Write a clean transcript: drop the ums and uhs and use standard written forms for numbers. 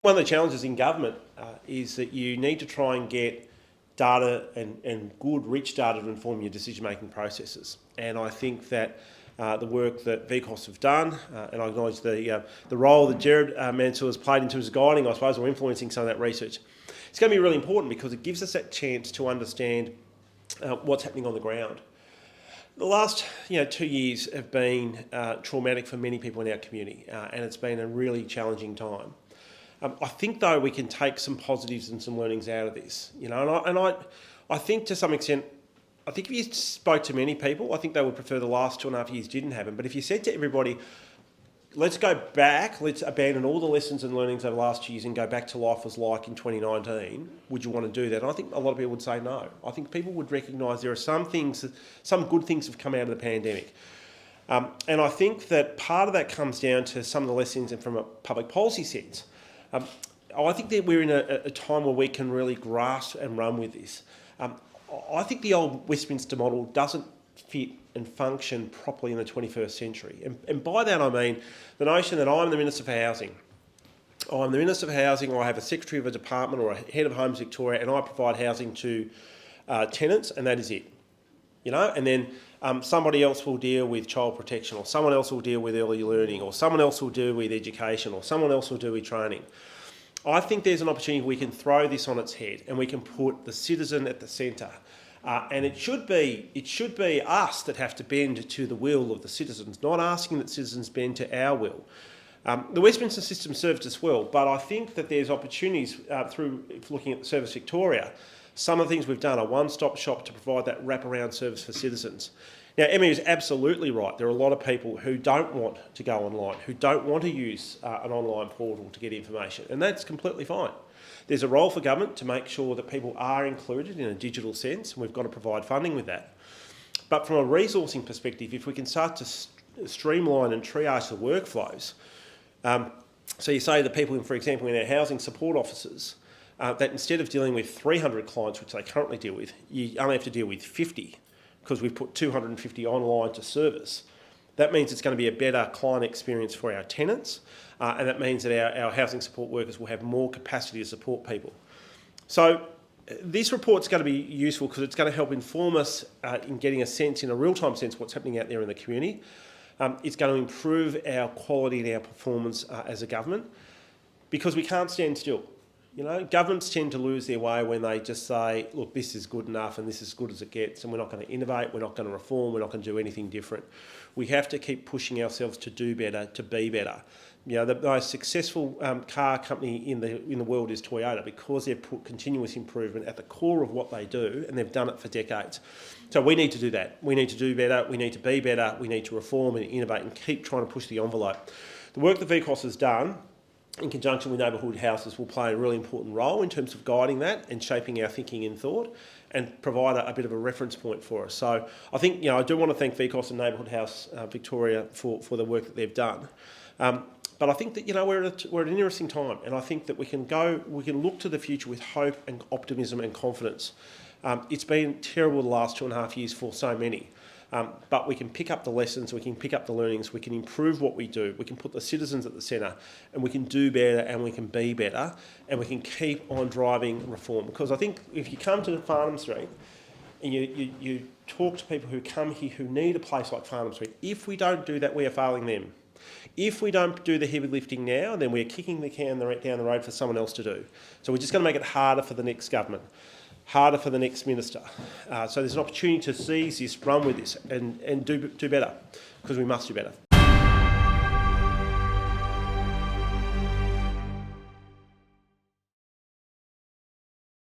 One of the challenges in government is that you need to try and get data and good, rich data to inform your decision-making processes. And I think that the work that VCOS have done, and I acknowledge the role that Jared Mansour has played in terms of guiding, I suppose, or influencing some of that research, it's going to be really important because it gives us that chance to understand what's happening on the ground. The last 2 years have been traumatic for many people in our community, and it's been a really challenging time. I think, though, we can take some positives and some learnings out of this. I think to some extent, I think if you spoke to many people, I think they would prefer the last 2.5 years didn't happen. But if you said to everybody, let's go back, let's abandon all the lessons and learnings over the last 2 years and go back to life was like in 2019, would you want to do that? And I think a lot of people would say no. I think people would recognise there are some good things have come out of the pandemic. And I think that part of that comes down to some of the lessons and from a public policy sense. I think that we're in a time where we can really grasp and run with this. I think the old Westminster model doesn't fit and function properly in the 21st century. And by that I mean the notion that I'm the Minister for Housing. I'm the Minister for Housing, or I have a Secretary of a department or a Head of Homes Victoria, and I provide housing to tenants, and that is it. And then somebody else will deal with child protection, or someone else will deal with early learning, or someone else will deal with education, or someone else will deal with training. I think there's an opportunity we can throw this on its head and we can put the citizen at the centre. And it should be us that have to bend to the will of the citizens, not asking that citizens bend to our will. The Westminster system served us well, but I think that there's opportunities through looking at the Service Victoria. Some of the things we've done, a one-stop shop to provide that wraparound service for citizens. Now, Emma is absolutely right. There are a lot of people who don't want to go online, who don't want to use an online portal to get information, and that's completely fine. There's a role for government to make sure that people are included in a digital sense, and we've got to provide funding with that. But from a resourcing perspective, if we can start to streamline and triage the workflows, so you say the people, for example, in our housing support offices, that instead of dealing with 300 clients, which they currently deal with, you only have to deal with 50 because we've put 250 online to service. That means it's going to be a better client experience for our tenants, and that means that our housing support workers will have more capacity to support people. So this report's going to be useful because it's going to help inform us in getting a sense, in a real-time sense, what's happening out there in the community. It's going to improve our quality and our performance as a government, because we can't stand still. Governments tend to lose their way when they just say, look, this is good enough and this is as good as it gets, and we're not going to innovate, we're not going to reform, we're not going to do anything different. We have to keep pushing ourselves to do better, to be better. The most successful car company in the world is Toyota, because they've put continuous improvement at the core of what they do, and they've done it for decades. So we need to do that. We need to do better, we need to be better, we need to reform and innovate and keep trying to push the envelope. The work that VCOS has done, in conjunction with neighbourhood houses, will play a really important role in terms of guiding that and shaping our thinking and thought, and provide a bit of a reference point for us. So I think I do want to thank VCOS and Neighbourhood House Victoria for the work that they've done. But I think that we're at an interesting time, and I think that we can look to the future with hope and optimism and confidence. It's been terrible the last 2.5 years for so many. But we can pick up the lessons, we can pick up the learnings, we can improve what we do, we can put the citizens at the centre, and we can do better and we can be better, and we can keep on driving reform. Because I think if you come to Farnham Street and you talk to people who come here who need a place like Farnham Street, if we don't do that, we are failing them. If we don't do the heavy lifting now, then we're kicking the can down the road for someone else to do. So we're just going to make it harder for the next government, harder for the next minister. So there's an opportunity to seize this, run with this, and do better, because we must do better.